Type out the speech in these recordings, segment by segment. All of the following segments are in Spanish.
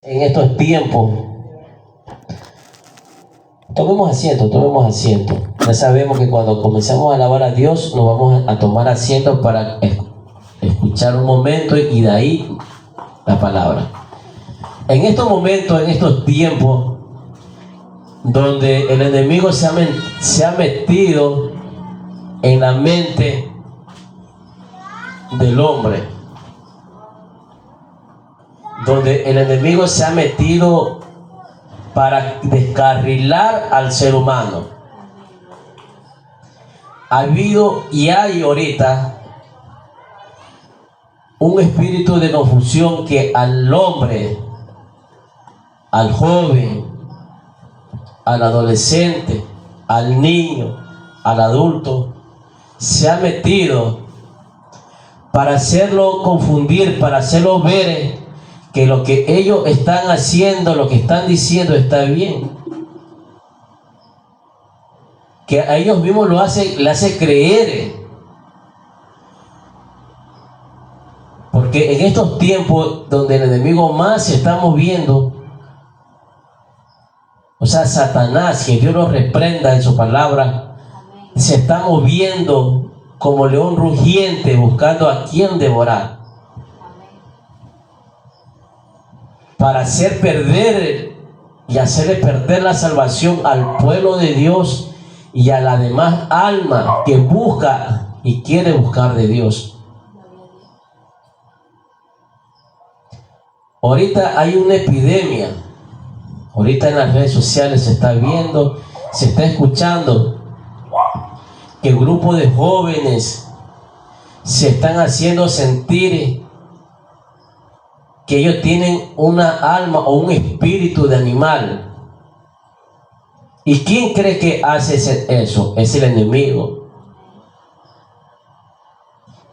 En estos tiempos, tomemos asiento. Ya sabemos que cuando comenzamos a alabar a Dios, nos vamos a tomar asiento para escuchar un momento y de ahí la palabra. En estos momentos, en estos tiempos, donde el enemigo se ha metido en la mente del hombre, donde el enemigo se ha metido para descarrilar al ser humano. Ha habido y hay ahorita un espíritu de confusión que al hombre, al joven, al adolescente, al niño, al adulto, se ha metido para hacerlo confundir, para hacerlo ver que lo que ellos están haciendo, lo que están diciendo está bien. Que a ellos mismos le hace creer. Porque en estos tiempos donde el enemigo más se está moviendo, o sea, Satanás, que Dios lo reprenda en su palabra, se está moviendo como león rugiente buscando a quien devorar. Para hacer perder y hacerle perder la salvación al pueblo de Dios y a la demás alma que busca y quiere buscar de Dios. Ahorita hay una epidemia. Ahorita en las redes sociales se está viendo, se está escuchando que grupos de jóvenes se están haciendo sentir que ellos tienen una alma o un espíritu de animal. ¿Y quién cree que hace eso? Es el enemigo.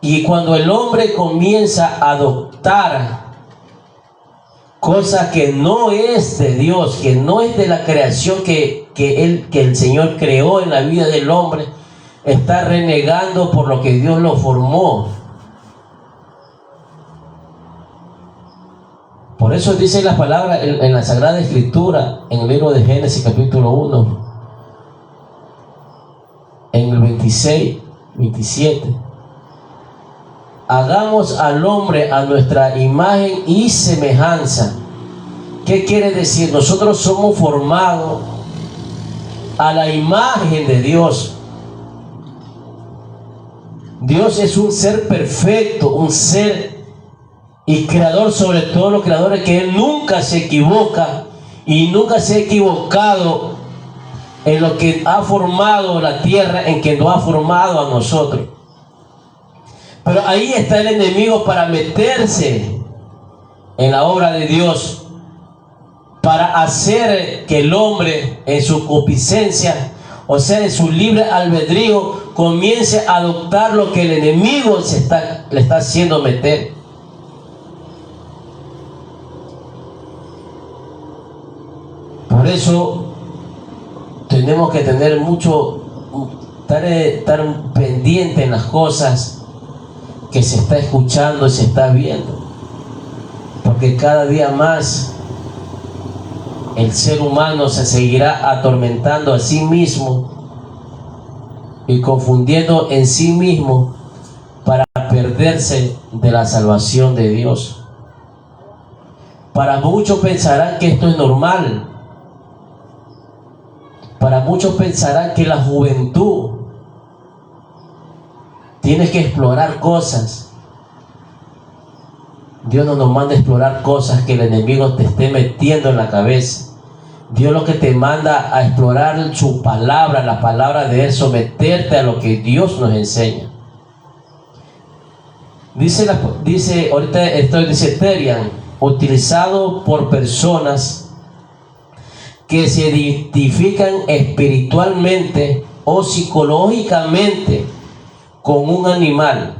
Y cuando el hombre comienza a adoptar cosa que no es de Dios, que no es de la creación que el Señor creó en la vida del hombre, está renegando por lo que Dios lo formó. Por eso dice la palabra en la Sagrada Escritura, en el libro de Génesis capítulo 1, en el 26, 27. Hagamos al hombre a nuestra imagen y semejanza. ¿Qué quiere decir? Nosotros somos formados a la imagen de Dios. Dios es un ser perfecto, un ser y creador sobre todos los creadores, que Él nunca se equivoca y nunca se ha equivocado en lo que ha formado la tierra, en que nos ha formado a nosotros. Pero ahí está el enemigo para meterse en la obra de Dios, para hacer que el hombre en su concupiscencia, o sea, en su libre albedrío, comience a adoptar lo que el enemigo le está haciendo meter. Por eso tenemos que tener estar pendiente en las cosas que se está escuchando y se está viendo, porque cada día más el ser humano se seguirá atormentando a sí mismo y confundiendo en sí mismo para perderse de la salvación de Dios. Para muchos pensarán que esto es normal. Para muchos pensarán que la juventud tiene que explorar cosas. Dios no nos manda a explorar cosas que el enemigo te esté metiendo en la cabeza. Dios lo que te manda a explorar su palabra, la palabra de Él, someterte a lo que Dios nos enseña. Dice ahorita dice Terian, utilizado por personas que se identifican espiritualmente o psicológicamente con un animal.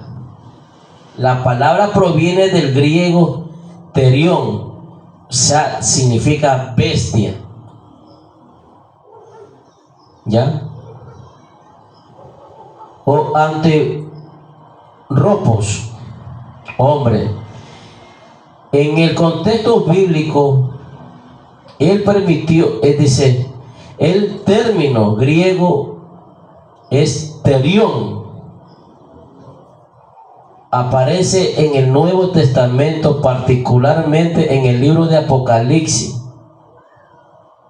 La palabra proviene del griego terión, o sea, significa bestia. ¿Ya? O anteropos, hombre. En el contexto bíblico, Él permitió, dice, el término griego es terión. Aparece en el Nuevo Testamento, particularmente en el libro de Apocalipsis,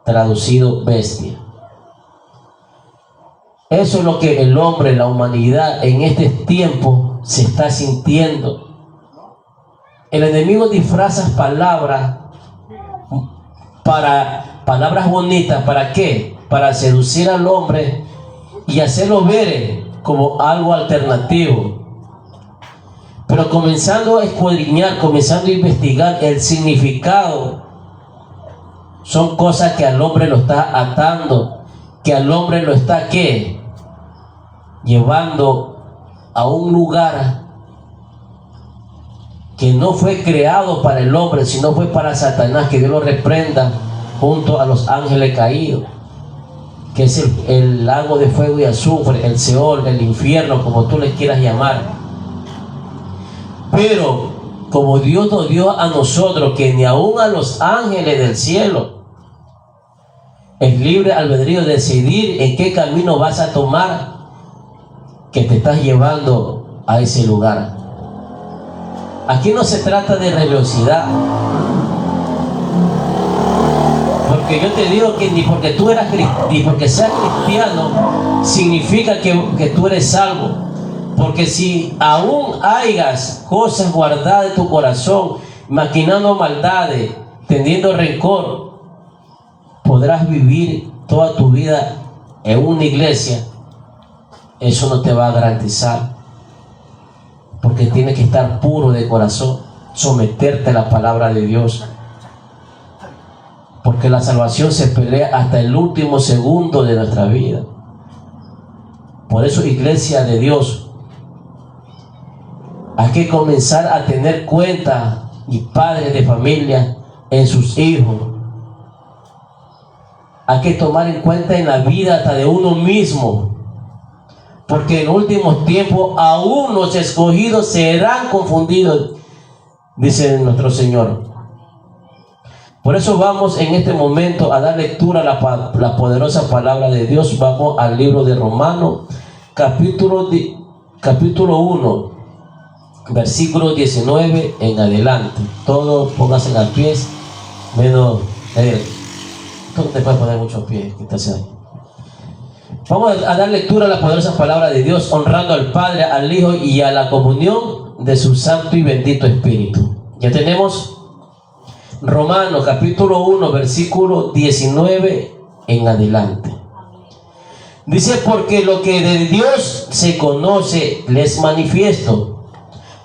traducido bestia. Eso es lo que el hombre, la humanidad en este tiempo se está sintiendo. El enemigo disfraza palabras para palabras bonitas. ¿Para qué? Para seducir al hombre y hacerlo ver como algo alternativo. Pero comenzando a escudriñar, comenzando a investigar el significado, son cosas que al hombre lo está atando, que al hombre lo está ¿qué? Llevando a un lugar que no fue creado para el hombre, sino fue para Satanás, que Dios lo reprenda junto a los ángeles caídos, que es el lago de fuego y azufre, el Seol, el infierno, como tú le quieras llamar. Pero como Dios nos dio a nosotros, que ni aún a los ángeles del cielo es libre albedrío de decidir en qué camino vas a tomar, que te estás llevando a ese lugar. Aquí no se trata de religiosidad, porque yo te digo que ni porque tú eras ni porque seas cristiano significa que tú eres salvo. Porque si aún hayas cosas guardadas en tu corazón, maquinando maldades, teniendo rencor, podrás vivir toda tu vida en una iglesia. Eso no te va a garantizar, porque tienes que estar puro de corazón, someterte a la palabra de Dios, porque la salvación se pelea hasta el último segundo de nuestra vida. Por eso, iglesia de Dios, hay que comenzar a tener cuenta, y padres de familia, en sus hijos. Hay que tomar en cuenta en la vida hasta de uno mismo, porque en últimos tiempos aún los escogidos serán confundidos, dice nuestro Señor. Por eso vamos en este momento a dar lectura a la poderosa palabra de Dios. Vamos al libro de Romanos, capítulo 1, versículo 19 en adelante. Todos pónganse a pies, menos tú te puedes poner muchos pies, que estás ahí. Vamos a dar lectura a la poderosa palabra de Dios, honrando al Padre, al Hijo y a la comunión de su Santo y bendito Espíritu. Ya tenemos Romanos capítulo 1, versículo 19 en adelante. Dice: porque lo que de Dios se conoce le es manifiesto,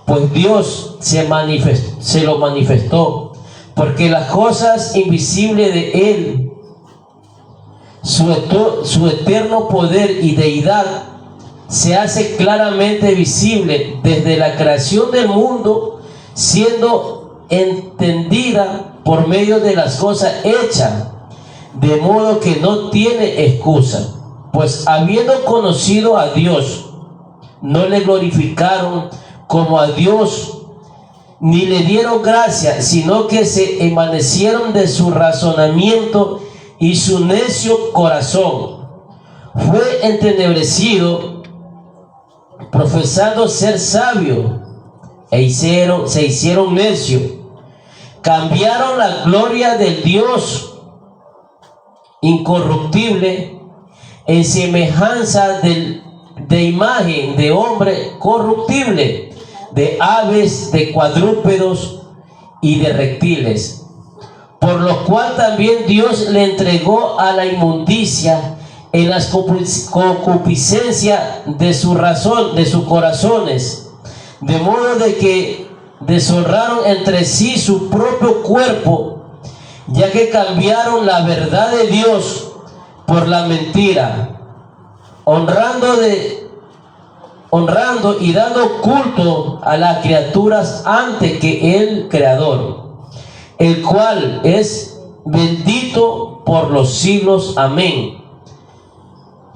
pues Dios se lo manifestó, porque las cosas invisibles de Él, su eterno poder y deidad, se hace claramente visible desde la creación del mundo, siendo entendida por medio de las cosas hechas, de modo que no tiene excusa. Pues habiendo conocido a Dios, no le glorificaron como a Dios, ni le dieron gracia, sino que se envanecieron de su razonamiento, y su necio corazón fue entenebrecido, profesando ser sabio, se hicieron necios. Cambiaron la gloria del Dios incorruptible en semejanza de imagen de hombre corruptible, de aves, de cuadrúpedos y de reptiles, por lo cual también Dios le entregó a la inmundicia en las concupiscencias de sus corazones, de modo de que deshonraron entre sí su propio cuerpo, ya que cambiaron la verdad de Dios por la mentira, honrando y dando culto a las criaturas antes que el Creador, el cual es bendito por los siglos. Amén.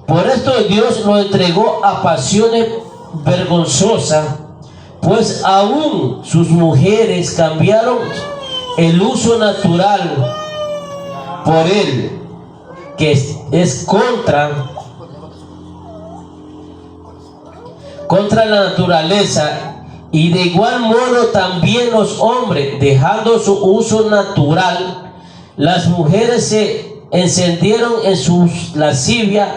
Por esto Dios lo entregó a pasiones vergonzosas, pues aún sus mujeres cambiaron el uso natural por él, que es contra la naturaleza, y de igual modo también los hombres, dejando su uso natural, las mujeres se encendieron en sus lascivias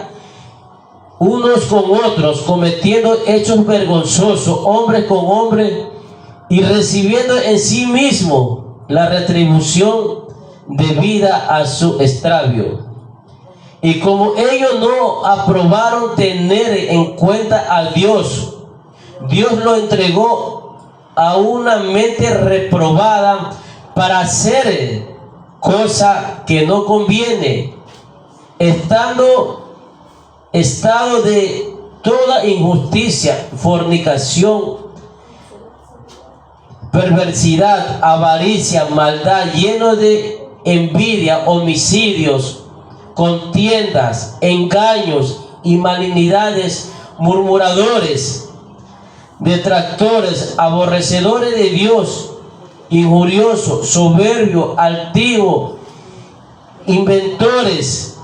unos con otros, cometiendo hechos vergonzosos, hombres con hombres, y recibiendo en sí mismo la retribución debida a su extravío. Y como ellos no aprobaron tener en cuenta a Dios, Dios lo entregó a una mente reprobada para hacer cosa que no conviene, estado de toda injusticia, fornicación, perversidad, avaricia, maldad, lleno de envidia, homicidios, contiendas, engaños y malignidades, murmuradores, detractores, aborrecedores de Dios, injuriosos, soberbios, altivos, inventores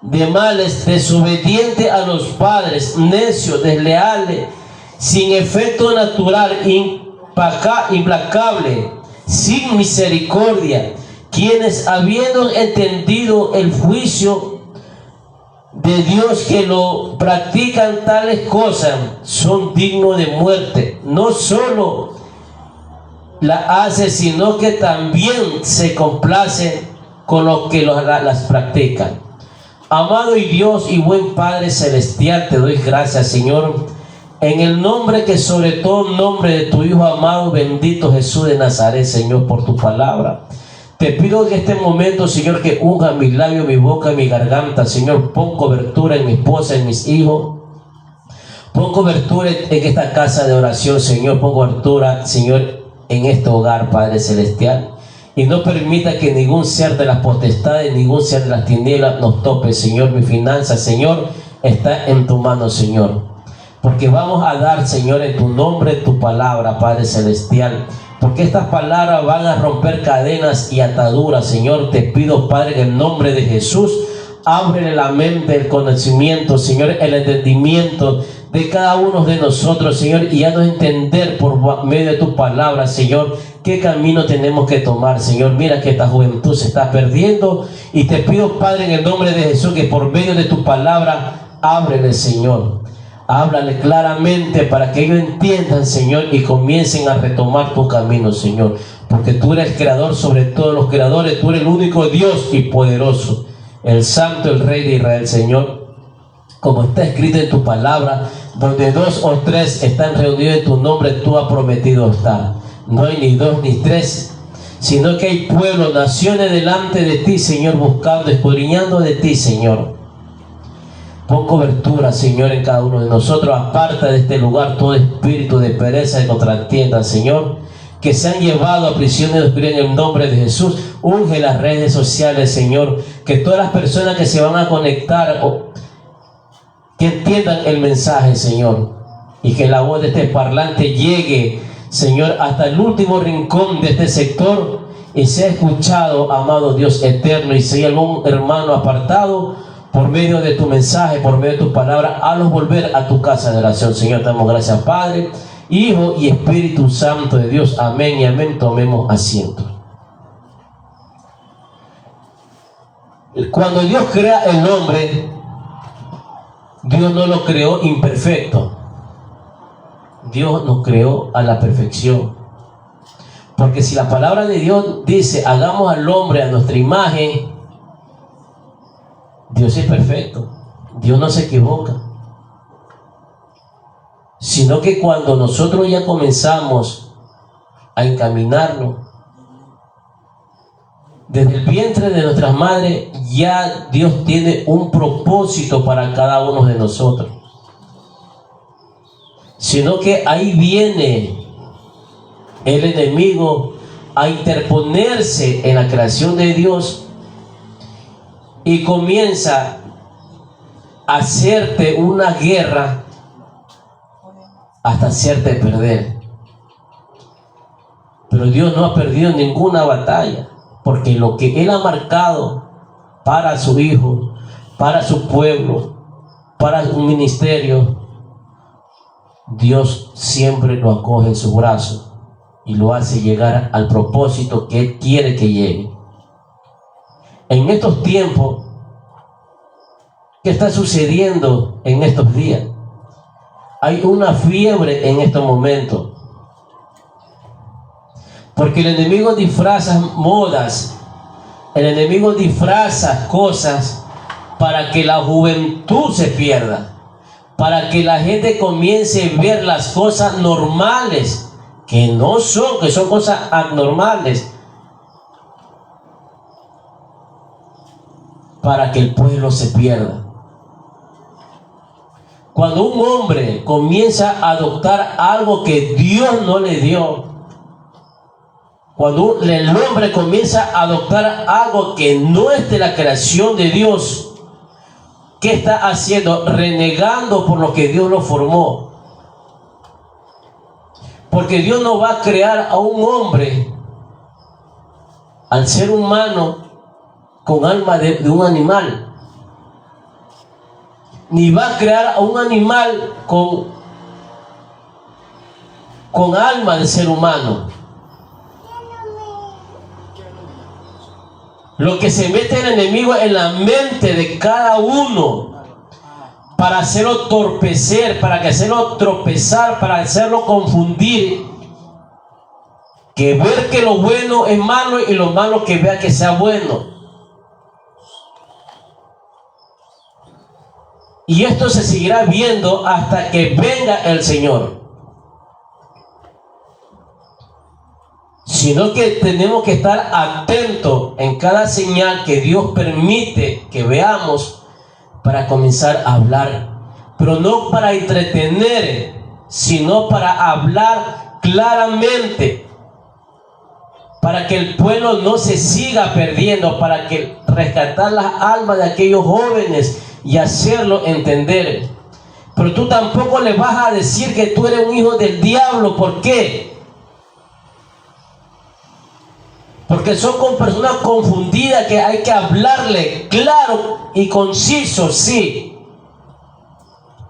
de males, desobedientes a los padres, necios, desleales, sin efecto natural, implacable, sin misericordia, quienes habiendo entendido el juicio de Dios que lo practican tales cosas, son dignos de muerte. No solo la hace, sino que también se complace con los que las practican. Amado y Dios y buen Padre Celestial, te doy gracias, Señor, en el nombre que sobre todo nombre de tu Hijo amado, bendito Jesús de Nazaret, Señor, por tu palabra. Te pido en este momento, Señor, que unja mis labios, mi boca y mi garganta. Señor, pon cobertura en mi esposa, en mis hijos. Pon cobertura en esta casa de oración, Señor. Pon cobertura, Señor, en este hogar, Padre Celestial. Y no permita que ningún ser de las potestades, ningún ser de las tinieblas nos tope, Señor. Mi finanza, Señor, está en tu mano, Señor. Porque vamos a dar, Señor, en tu nombre, tu palabra, Padre Celestial. Porque estas palabras van a romper cadenas y ataduras, Señor. Te pido, Padre, en el nombre de Jesús, ábrele la mente, el conocimiento, Señor, el entendimiento de cada uno de nosotros, Señor, y haznos entender por medio de tu palabra, Señor, qué camino tenemos que tomar, Señor. Mira que esta juventud se está perdiendo, y te pido, Padre, en el nombre de Jesús, que por medio de tu palabra, ábrele, Señor. Háblale claramente para que ellos entiendan, Señor, y comiencen a retomar tu camino, Señor. Porque tú eres creador sobre todos los creadores. Tú eres el único Dios y poderoso, el Santo, el Rey de Israel, Señor. Como está escrito en tu palabra, donde 2 o 3 están reunidos en tu nombre, tú has prometido estar. No hay ni 2 ni 3, sino que hay pueblos, naciones delante de ti, Señor, buscando, escudriñando de ti, Señor. Pon cobertura, Señor, en cada uno de nosotros. Aparta de este lugar todo espíritu de pereza y contratienda, Señor, que se han llevado a prisión de oscuridad, en el nombre de Jesús. Unge las redes sociales, Señor, que todas las personas que se van a conectar, que entiendan el mensaje, Señor, y que la voz de este parlante llegue, Señor, hasta el último rincón de este sector y sea escuchado, amado Dios eterno. Y si hay algún hermano apartado, por medio de tu mensaje, por medio de tu palabra, hazlos volver a tu casa de oración. Señor, te damos gracias, Padre, Hijo y Espíritu Santo de Dios. Amén y amén. Tomemos asiento. Cuando Dios crea el hombre, Dios no lo creó imperfecto. Dios nos creó a la perfección. Porque si la palabra de Dios dice, hagamos al hombre a nuestra imagen, Dios es perfecto. Dios no se equivoca. Sino que cuando nosotros ya comenzamos a encaminarnos, desde el vientre de nuestras madres, ya Dios tiene un propósito para cada uno de nosotros. Sino que ahí viene el enemigo a interponerse en la creación de Dios y comienza a hacerte una guerra hasta hacerte perder. Pero Dios no ha perdido ninguna batalla. porque lo que Él ha marcado para su Hijo, para su pueblo, para un ministerio, Dios siempre lo acoge en su brazo y lo hace llegar al propósito que Él quiere que llegue. En estos tiempos, ¿qué está sucediendo en estos días? Hay una fiebre en estos momentos, porque el enemigo disfraza modas, el enemigo disfraza cosas para que la juventud se pierda, para que la gente comience a ver las cosas normales, que no son, que son cosas anormales, para que el pueblo se pierda. Cuando un hombre comienza a adoptar algo que Dios no le dio, cuando el hombre comienza a adoptar algo que no es de la creación de Dios, ¿qué está haciendo? Renegando por lo que Dios lo formó. Porque Dios no va a crear a un hombre, al ser humano, con alma de un animal. Ni va a crear a un animal con alma de ser humano. Lo que se mete el enemigo en la mente de cada uno para hacerlo torpecer, para hacerlo tropezar, para hacerlo confundir, que ver que lo bueno es malo y lo malo que vea que sea bueno. Y esto se seguirá viendo hasta que venga el Señor. Sino que tenemos que estar atentos en cada señal que Dios permite que veamos para comenzar a hablar. Pero no para entretener, sino para hablar claramente. Para que el pueblo no se siga perdiendo, para que rescatar las almas de aquellos jóvenes y hacerlo entender. Pero tú tampoco le vas a decir que tú eres un hijo del diablo. ¿Por qué? Porque son con personas confundidas que hay que hablarle claro y conciso, sí,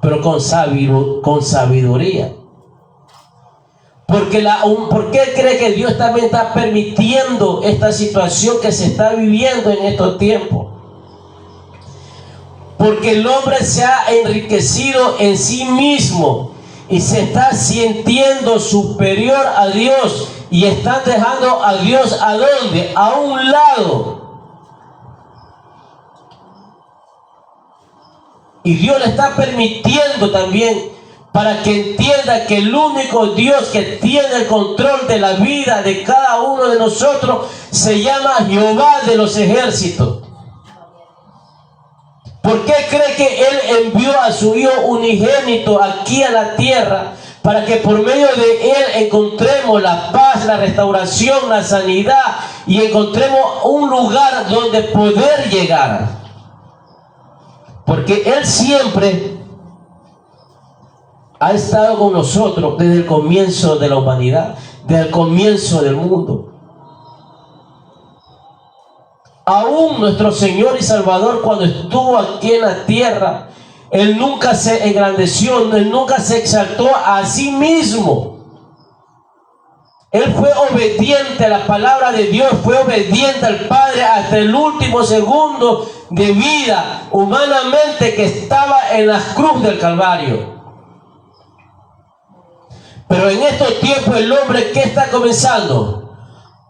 pero con sabiduría. ¿Por qué cree que Dios también está permitiendo esta situación que se está viviendo en estos tiempos? Porque el hombre se ha enriquecido en sí mismo y se está sintiendo superior a Dios, y están dejando a Dios ¿a dónde? A un lado. Y Dios le está permitiendo también para que entienda que el único Dios que tiene el control de la vida de cada uno de nosotros se llama Jehová de los ejércitos. ¿Por qué cree que Él envió a su Hijo unigénito aquí a la tierra? Para que por medio de Él encontremos la paz, la restauración, la sanidad, y encontremos un lugar donde poder llegar. Porque Él siempre ha estado con nosotros desde el comienzo de la humanidad, desde el comienzo del mundo. Aún nuestro Señor y Salvador, cuando estuvo aquí en la tierra, Él nunca se engrandeció, Él nunca se exaltó a sí mismo. Él fue obediente a la palabra de Dios, fue obediente al Padre hasta el último segundo de vida humanamente que estaba en la cruz del Calvario. Pero en estos tiempos el hombre, ¿qué está comenzando?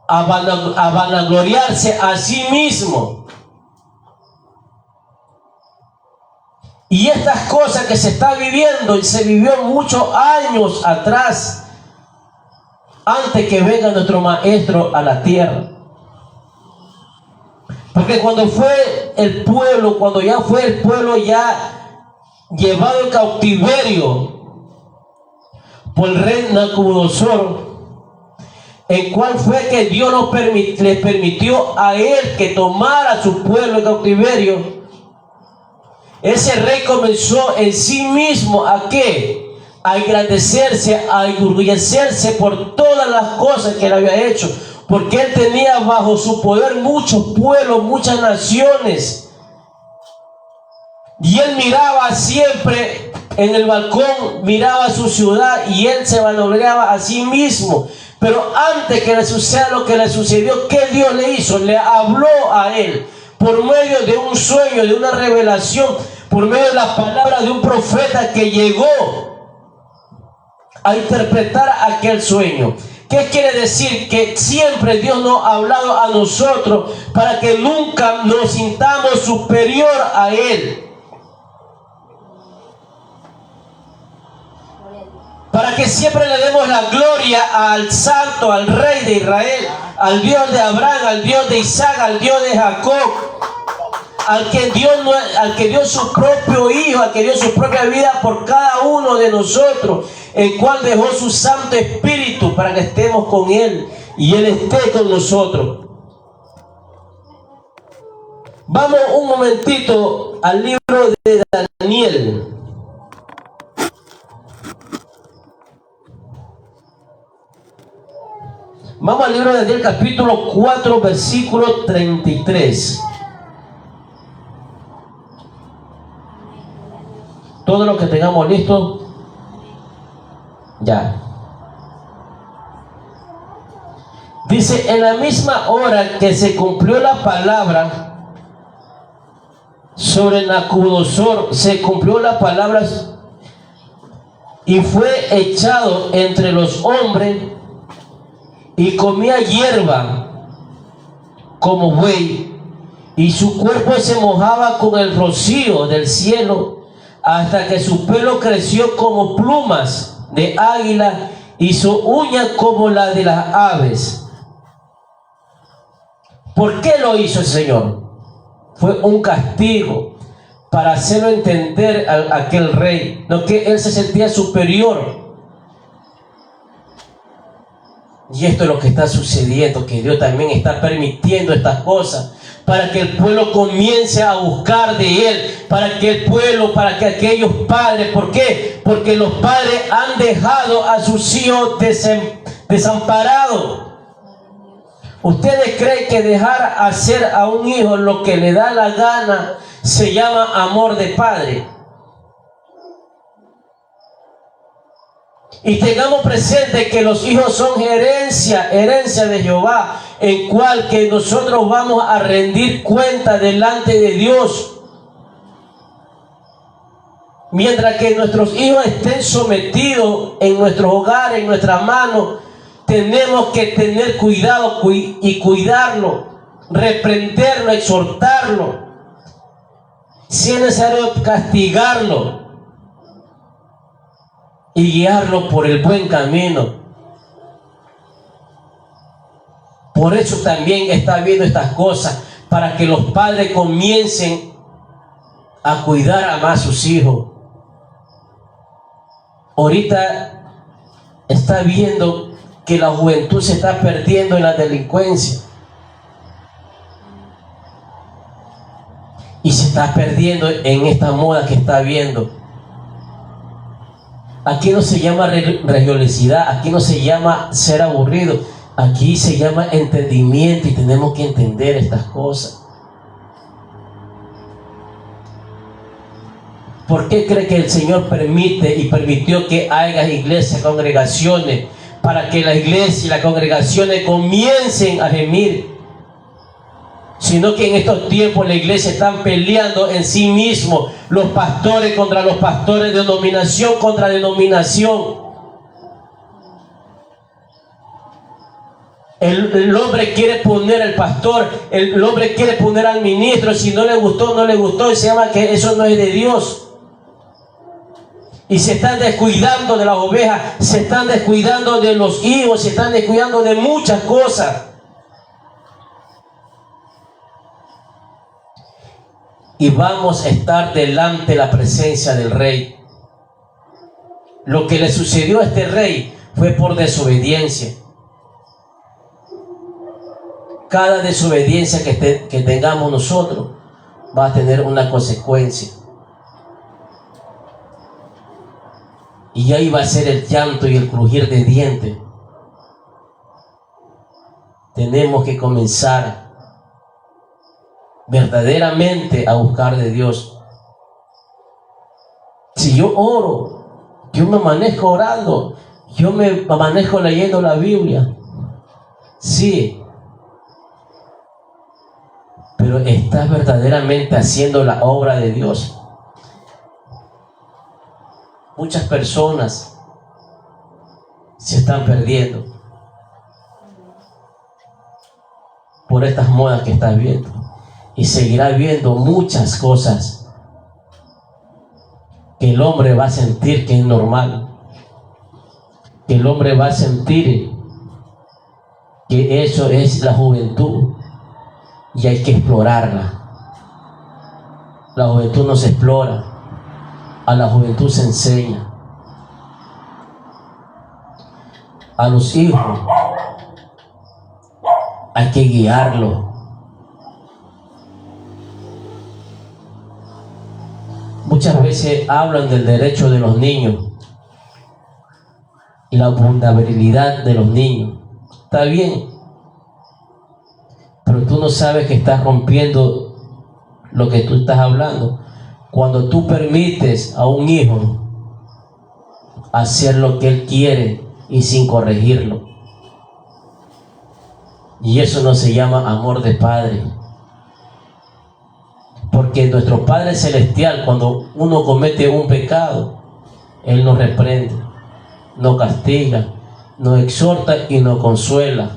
A vanagloriarse a sí mismo. Y estas cosas que se está viviendo y se vivió muchos años atrás, antes que venga nuestro Maestro a la tierra. Porque cuando fue el pueblo, cuando ya fue el pueblo ya llevado en cautiverio por el rey Nabucodonosor, el cual fue que Dios les permitió a él que tomara a su pueblo en cautiverio. Ese rey comenzó en sí mismo ¿a qué? A engrandecerse, a enorgullecerse por todas las cosas que él había hecho. porque él tenía bajo su poder muchos pueblos, muchas naciones. Y él miraba siempre en el balcón, miraba su ciudad y él se vanagloriaba a sí mismo. Pero antes que le suceda lo que le sucedió, ¿qué Dios le hizo? Le habló a él por medio de un sueño, de una revelación, por medio de las palabras de un profeta que llegó a interpretar aquel sueño. ¿Qué quiere decir? Que siempre Dios nos ha hablado a nosotros para que nunca nos sintamos superior a Él. Para que siempre le demos la gloria al Santo, al Rey de Israel, al Dios de Abraham, al Dios de Isaac, al Dios de Jacob, al que dio su propio Hijo, al que dio su propia vida por cada uno de nosotros, el cual dejó su Santo Espíritu para que estemos con Él y Él esté con nosotros. Vamos un momentito al libro de Daniel. Vamos al libro de Daniel, capítulo 4, versículo 33. Todo lo que tengamos listo, ya. Dice, en la misma hora que se cumplió la palabra sobre Nabucodonosor, se cumplió la palabra y fue echado entre los hombres y comía hierba como buey, y su cuerpo se mojaba con el rocío del cielo, hasta que su pelo creció como plumas de águila y su uña como la de las aves. ¿Por qué lo hizo el Señor? Fue un castigo para hacerlo entender a aquel rey, no, que él se sentía superior. Y esto es lo que está sucediendo, que Dios también está permitiendo estas cosas para que el pueblo comience a buscar de Él, para que el pueblo, para que aquellos padres, ¿por qué? Porque los padres han dejado a sus hijos desamparados. ¿Ustedes creen que dejar hacer a un hijo lo que le da la gana se llama amor de padre? Y tengamos presente que los hijos son herencia de Jehová, en cual que nosotros vamos a rendir cuenta delante de Dios. Mientras que nuestros hijos estén sometidos en nuestros hogares, en nuestras manos, tenemos que tener cuidado y cuidarlo, reprenderlo, exhortarlo, si es necesario castigarlo y guiarlo por el buen camino. Por eso también está viendo estas cosas, para que los padres comiencen a cuidar a más sus hijos. Ahorita está viendo que la juventud se está perdiendo en la delincuencia y se está perdiendo en esta moda que está viendo. Aquí no se llama religiosidad, aquí no se llama ser aburrido, aquí se llama entendimiento, y tenemos que entender estas cosas. ¿Por qué cree que el Señor permite y permitió que haya iglesias, congregaciones, para que la iglesia y las congregaciones comiencen a gemir? Sino que en estos tiempos la iglesia están peleando en sí mismos, los pastores contra los pastores, denominación contra denominación. El hombre quiere poner al pastor, el hombre quiere poner al ministro, si no le gustó, no le gustó, y se llama que eso no es de Dios. Y se están descuidando de las ovejas, se están descuidando de los hijos, se están descuidando de muchas cosas. Y vamos a estar delante de la presencia del Rey. Lo que le sucedió a este rey fue por desobediencia. Cada desobediencia que tengamos nosotros va a tener una consecuencia. Y ahí va a ser el llanto y el crujir de dientes. tenemos que comenzar verdaderamente a buscar de Dios. Si yo oro, yo me amanezco orando, yo me amanezco leyendo la Biblia, sí, pero ¿estás verdaderamente haciendo la obra de Dios? Muchas personas se están perdiendo por estas modas que estás viendo, y seguirá viendo muchas cosas que el hombre va a sentir que es normal, que el hombre va a sentir que eso es la juventud y hay que explorarla. La juventud no se explora, a la juventud se enseña. A los hijos hay que guiarlo. Muchas veces hablan del derecho de los niños y la vulnerabilidad de los niños. Está bien, pero tú no sabes que estás rompiendo lo que tú estás hablando cuando tú permites a un hijo hacer lo que él quiere y sin corregirlo. Y eso no se llama amor de padre. Porque nuestro Padre Celestial, cuando uno comete un pecado, Él nos reprende, nos castiga, nos exhorta y nos consuela.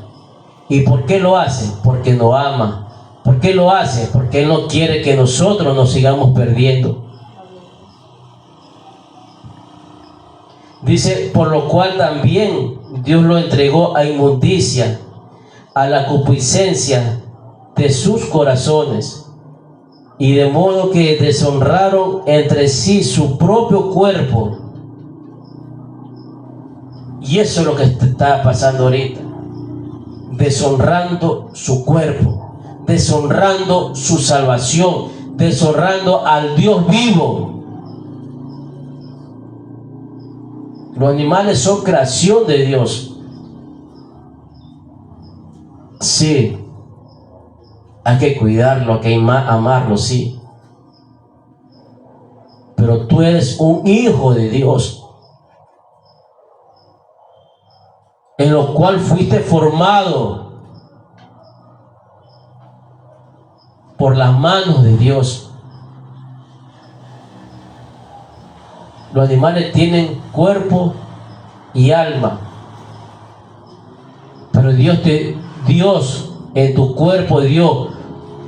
¿Y por qué lo hace? Porque nos ama. ¿Por qué lo hace? Porque Él no quiere que nosotros nos sigamos perdiendo. Dice, por lo cual también Dios lo entregó a inmundicia, a la concupiscencia de sus corazones, y de modo que deshonraron entre sí su propio cuerpo. Y eso es lo que está pasando ahorita, deshonrando su cuerpo, deshonrando su salvación, deshonrando al Dios vivo. Los animales son creación de Dios. Sí, hay que cuidarlo, hay que amarlo, sí. Pero tú eres un hijo de Dios, en lo cual fuiste formado por las manos de Dios. Los animales tienen cuerpo y alma, pero Dios en tu cuerpo dio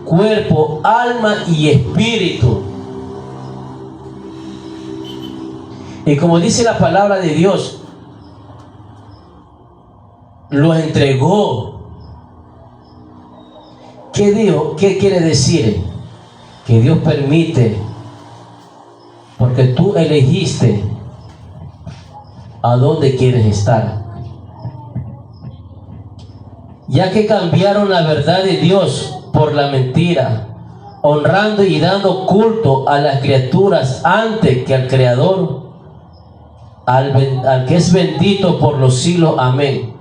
cuerpo, alma y espíritu. Y como dice la palabra de Dios, lo entregó. ¿Qué dijo? ¿Qué quiere decir? Que Dios permite, porque tú elegiste a dónde quieres estar. Ya que cambiaron la verdad de Dios por la mentira, honrando y dando culto a las criaturas antes que al Creador, al que es bendito por los siglos. Amén.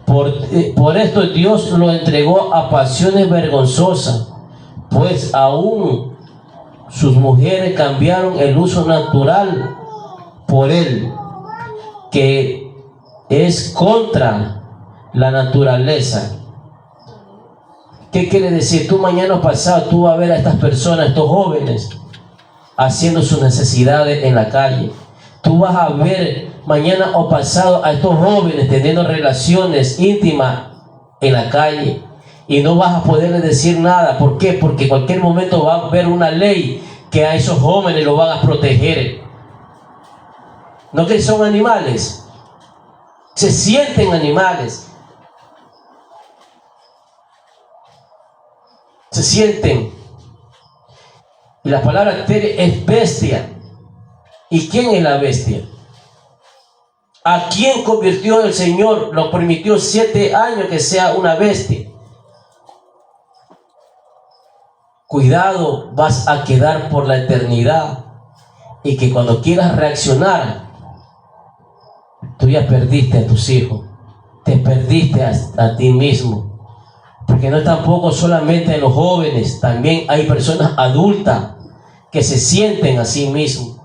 Por esto Dios lo entregó a pasiones vergonzosas, pues aún sus mujeres cambiaron el uso natural por él, que es contra la naturaleza. ¿Qué quiere decir? Tú mañana o pasado tú vas a ver a estas personas, estos jóvenes, haciendo sus necesidades en la calle. Tú vas a ver mañana o pasado a estos jóvenes teniendo relaciones íntimas en la calle, y no vas a poderles decir nada. ¿Por qué? Porque en cualquier momento va a haber una ley que a esos jóvenes los van a proteger. No que son animales, se sienten animales. Se sienten. Y la palabra es bestia. ¿Y quién es la bestia? ¿A quién convirtió el Señor? Lo permitió 7 años que sea una bestia. Cuidado, vas a quedar por la eternidad. Y que cuando quieras reaccionar, tú ya perdiste a tus hijos. te perdiste a ti mismo. Porque no es tampoco solamente en los jóvenes, también hay personas adultas que se sienten a sí mismos.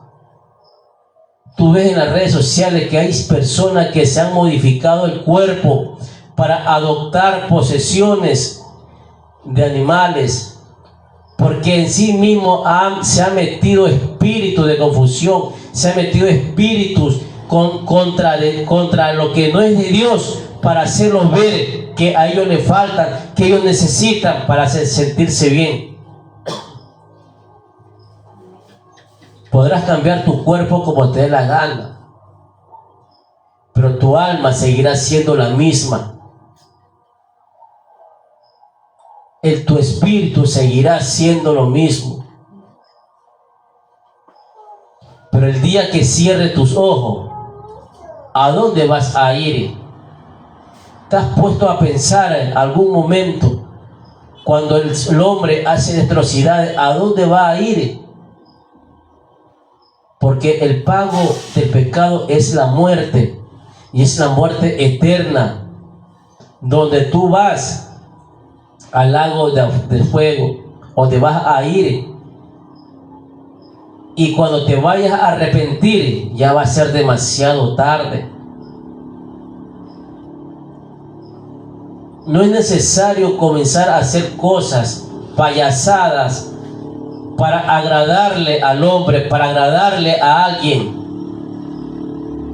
Tú ves en las redes sociales que hay personas que se han modificado el cuerpo para adoptar posesiones de animales, porque en sí mismo se ha metido espíritu de confusión, se ha metido espíritus contra lo que no es de Dios, para hacerlos ver que a ellos les faltan, que ellos necesitan para sentirse bien. Podrás cambiar tu cuerpo como te dé la gana, pero tu alma seguirá siendo la misma. Tu espíritu seguirá siendo lo mismo. Pero el día que cierre tus ojos, ¿a dónde vas a ir? ¿Te has puesto a pensar en algún momento, cuando el hombre hace atrocidades, a dónde va a ir? Porque el pago del pecado es la muerte, y es la muerte eterna, donde tú vas al lago de fuego, donde vas a ir, y cuando te vayas a arrepentir ya va a ser demasiado tarde. No es necesario comenzar a hacer cosas payasadas para agradarle al hombre, para agradarle a alguien.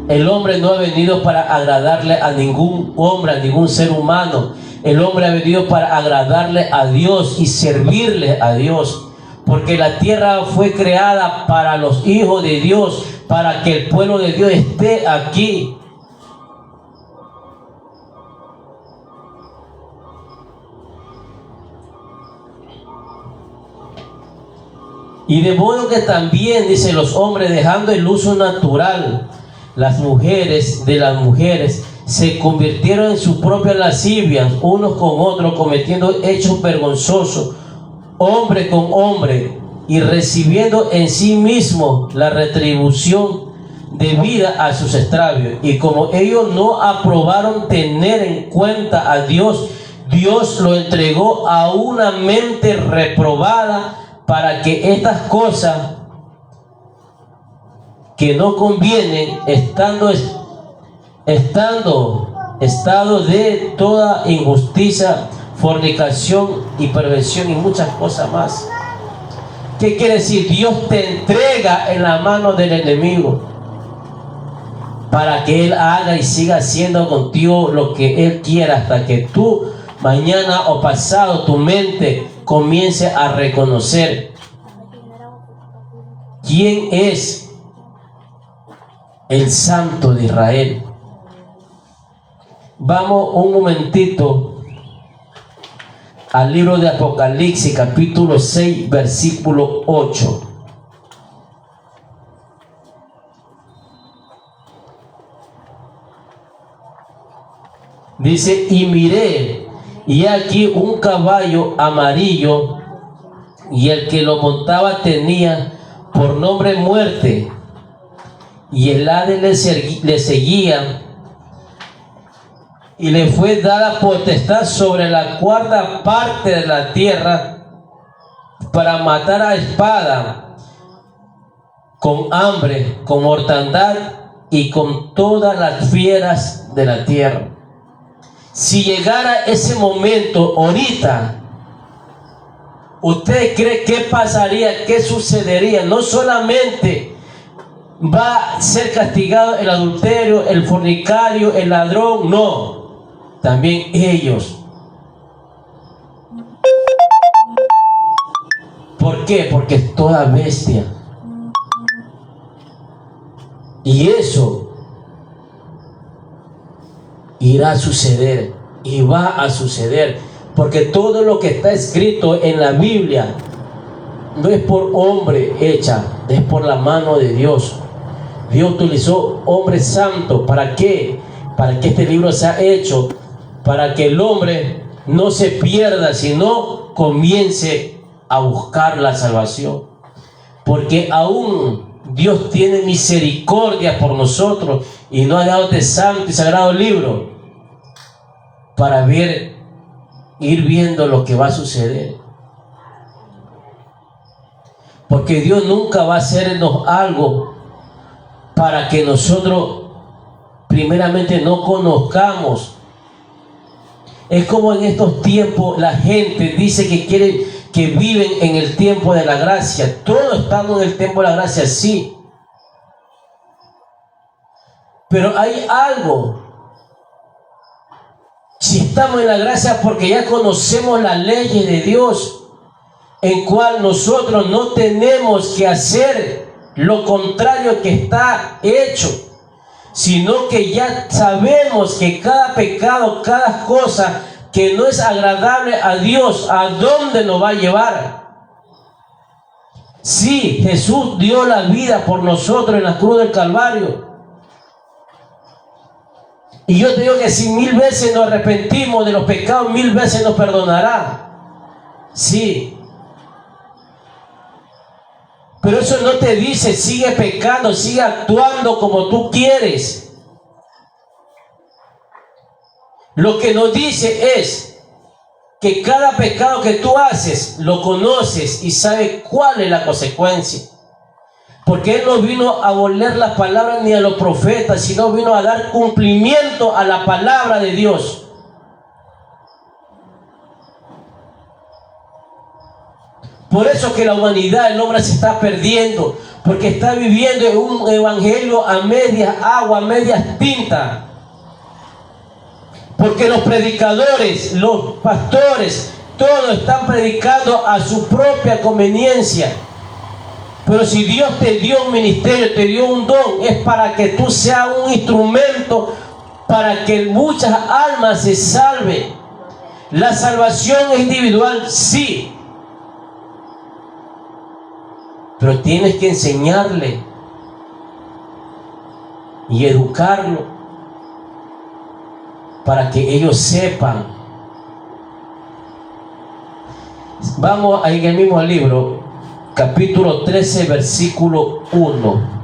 El hombre no ha venido para agradarle a ningún hombre, a ningún ser humano. El hombre ha venido para agradarle a Dios y servirle a Dios. Porque la tierra fue creada para los hijos de Dios, para que el pueblo de Dios esté aquí. Y de modo que también, dice, los hombres, dejando el uso natural, las mujeres de las mujeres se convirtieron en sus propias lascivias, unos con otros, cometiendo hechos vergonzosos, hombre con hombre, y recibiendo en sí mismo la retribución debida a sus extravios. Y como ellos no aprobaron tener en cuenta a Dios, Dios lo entregó a una mente reprobada, para que estas cosas que no convienen, estado de toda injusticia, fornicación y perversión y muchas cosas más. ¿Qué quiere decir? Dios te entrega en la mano del enemigo para que él haga y siga haciendo contigo lo que él quiera, hasta que tú mañana o pasado tu mente comience a reconocer quién es el Santo de Israel. Vamos un momentito al libro de Apocalipsis, capítulo 6, versículo 8. Dice: y miré, y aquí un caballo amarillo, y el que lo montaba tenía por nombre Muerte, y el Hades le seguía, y le fue dada potestad sobre la cuarta parte de la tierra, para matar a espada, con hambre, con mortandad y con todas las fieras de la tierra. Si llegara ese momento ahorita, ¿usted cree qué pasaría? ¿Qué sucedería? No solamente va a ser castigado el adulterio, el fornicario, el ladrón, no, también ellos. ¿Por qué? Porque es toda bestia. Y eso irá a suceder y va a suceder, porque todo lo que está escrito en la Biblia no es por hombre hecha, es por la mano de Dios. Dios utilizó hombres santos. ¿Para qué? Para que este libro sea hecho, para que el hombre no se pierda, sino comience a buscar la salvación. Porque aún Dios tiene misericordia por nosotros y nos ha dado este santo y sagrado libro para ir viendo lo que va a suceder. Porque Dios nunca va a hacernos algo para que nosotros primeramente no conozcamos. Es como en estos tiempos la gente dice que viven en el tiempo de la gracia. Todos estamos en el tiempo de la gracia, sí. Pero hay algo. Si estamos en la gracia porque ya conocemos las leyes de Dios, en cual nosotros no tenemos que hacer lo contrario que está hecho, sino que ya sabemos que cada pecado, cada cosa que no es agradable a Dios, ¿a dónde nos va a llevar? Sí, Jesús dio la vida por nosotros en la cruz del Calvario. Y yo te digo que si 1000 veces nos arrepentimos de los pecados, 1000 veces nos perdonará. Sí. Pero eso no te dice, sigue pecando, sigue actuando como tú quieres. Lo que nos dice es que cada pecado que tú haces, lo conoces y sabes cuál es la consecuencia. Porque Él no vino a abolir las palabras ni a los profetas, sino vino a dar cumplimiento a la palabra de Dios. Por eso que la humanidad, el hombre se está perdiendo, porque está viviendo en un evangelio a medias agua, a medias tinta. Porque los predicadores, los pastores, todos están predicando a su propia conveniencia. Pero si Dios te dio un ministerio, te dio un don, es para que tú seas un instrumento para que muchas almas se salven. La salvación es individual, sí. Pero tienes que enseñarle y educarlo para que ellos sepan. Vamos a ir en el mismo libro, capítulo 13, versículo 1.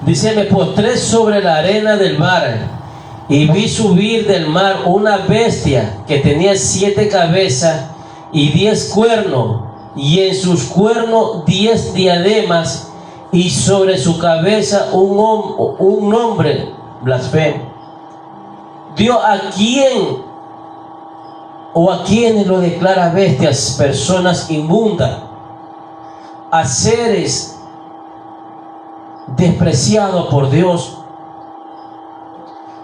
Dice: me postré sobre la arena del mar y vi subir del mar una bestia que tenía 7 cabezas y 10 cuernos, y en sus cuernos 10 diademas, y sobre su cabeza un nombre blasfemo. Dios, ¿a quién o a quiénes lo declara bestias? Personas inmundas, a seres despreciados por Dios.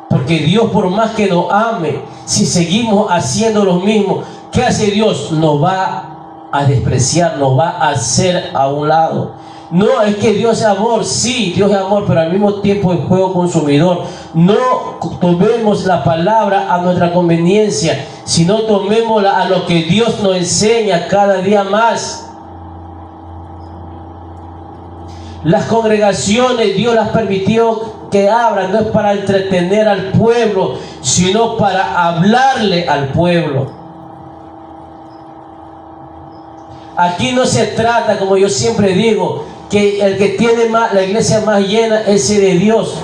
Porque Dios, por más que nos ame, si seguimos haciendo lo mismo, ¿qué hace Dios? Nos va a despreciar, nos va a hacer a un lado. No es que Dios es amor, sí, Dios es amor, pero al mismo tiempo es fuego consumidor. No tomemos la palabra a nuestra conveniencia, sino tomémosla a lo que Dios nos enseña cada día más. Las congregaciones Dios las permitió que abran, no es para entretener al pueblo, sino para hablarle al pueblo. Aquí no se trata, como yo siempre digo, que el que tiene más, la iglesia más llena es el de Dios.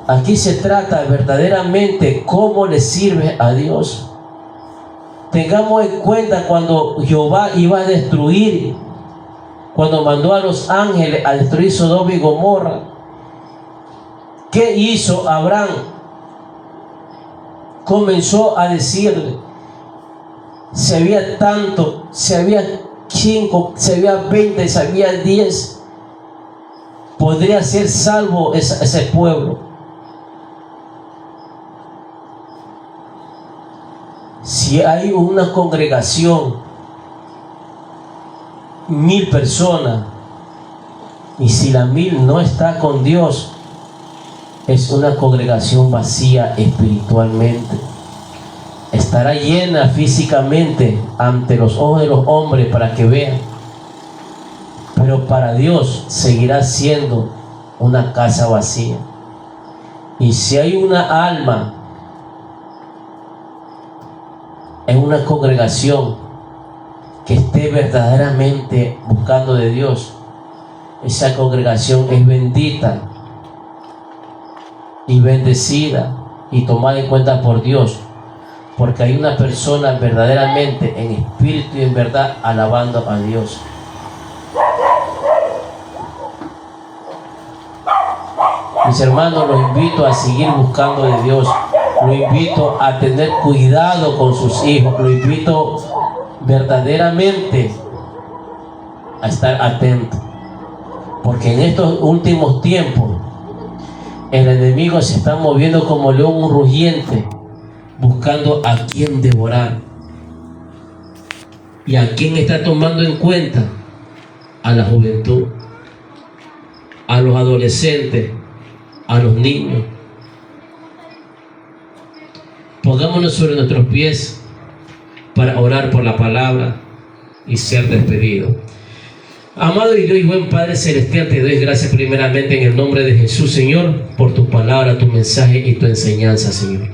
Aquí se trata verdaderamente cómo le sirve a Dios. Tengamos en cuenta cuando Jehová iba a destruir, cuando mandó a los ángeles a destruir Sodoma y Gomorra, ¿qué hizo Abraham? Comenzó a decirle: si había tanto, si había 5, si había 20, si había 10, podría ser salvo ese pueblo. Si hay una congregación, 1000 personas, y si la 1000 no está con Dios, es una congregación vacía espiritualmente. Estará llena físicamente ante los ojos de los hombres para que vean, pero para Dios seguirá siendo una casa vacía. Y si hay una alma en una congregación que esté verdaderamente buscando de Dios, esa congregación es bendita y bendecida y tomada en cuenta por Dios, porque hay una persona verdaderamente en espíritu y en verdad alabando a Dios. Mis hermanos, los invito a seguir buscando de Dios, los invito a tener cuidado con sus hijos, los invito verdaderamente a estar atentos, porque en estos últimos tiempos el enemigo se está moviendo como león rugiente, buscando a quien devorar. ¿Y a quién está tomando en cuenta? A la juventud, a los adolescentes, a los niños. Pongámonos sobre nuestros pies para orar por la palabra y ser despedidos. Amado y Dios y buen Padre Celestial, te doy gracias primeramente en el nombre de Jesús, Señor, por tu palabra, tu mensaje y tu enseñanza, Señor.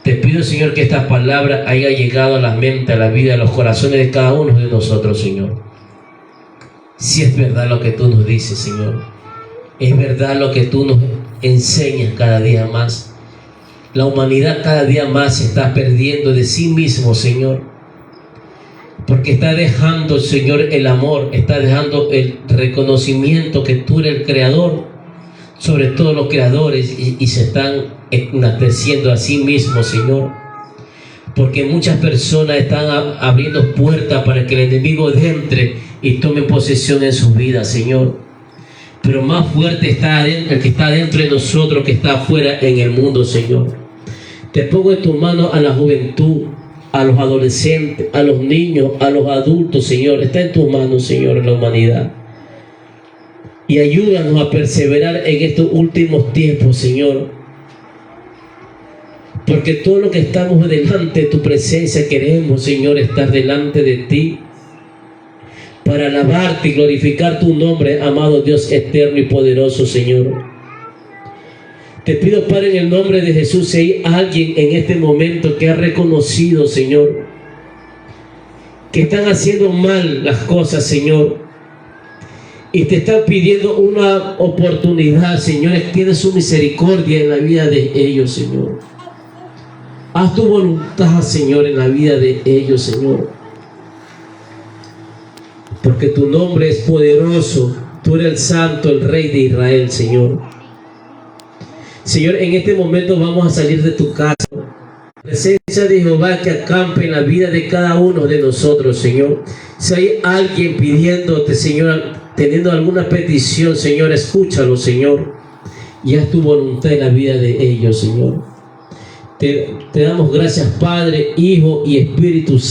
Te pido, Señor, que esta palabra haya llegado a la mente, a la vida, a los corazones de cada uno de nosotros, Señor. Si es verdad lo que tú nos dices, Señor, es verdad lo que tú nos enseñas cada día más. La humanidad cada día más se está perdiendo de sí mismo, Señor, porque está dejando, Señor, el amor, está dejando el reconocimiento que tú eres el creador sobre todos los creadores, y se están enalteciendo a sí mismos, Señor, porque muchas personas están abriendo puertas para que el enemigo entre y tome posesión en sus vidas, Señor. Pero más fuerte está el que está dentro de nosotros que está afuera en el mundo, Señor. Te pongo en tus manos a la juventud, a los adolescentes, a los niños, a los adultos, Señor. Está en tus manos, Señor, en la humanidad. Y ayúdanos a perseverar en estos últimos tiempos, Señor. Porque todo lo que estamos delante de tu presencia queremos, Señor, estar delante de ti para alabarte y glorificar tu nombre, amado Dios eterno y poderoso, Señor. Te pido, Padre, en el nombre de Jesús, si hay alguien en este momento que ha reconocido, Señor, que están haciendo mal las cosas, Señor, y te están pidiendo una oportunidad, Señor, extiende su misericordia en la vida de ellos, Señor. Haz tu voluntad, Señor, en la vida de ellos, Señor. Porque tu nombre es poderoso, tú eres el Santo, el Rey de Israel, Señor. Señor, en este momento vamos a salir de tu casa. La presencia de Jehová que acampe en la vida de cada uno de nosotros, Señor. Si hay alguien pidiéndote, Señor, teniendo alguna petición, Señor, escúchalo, Señor, y haz tu voluntad en la vida de ellos, Señor. Te damos gracias, Padre, Hijo y Espíritu Santo.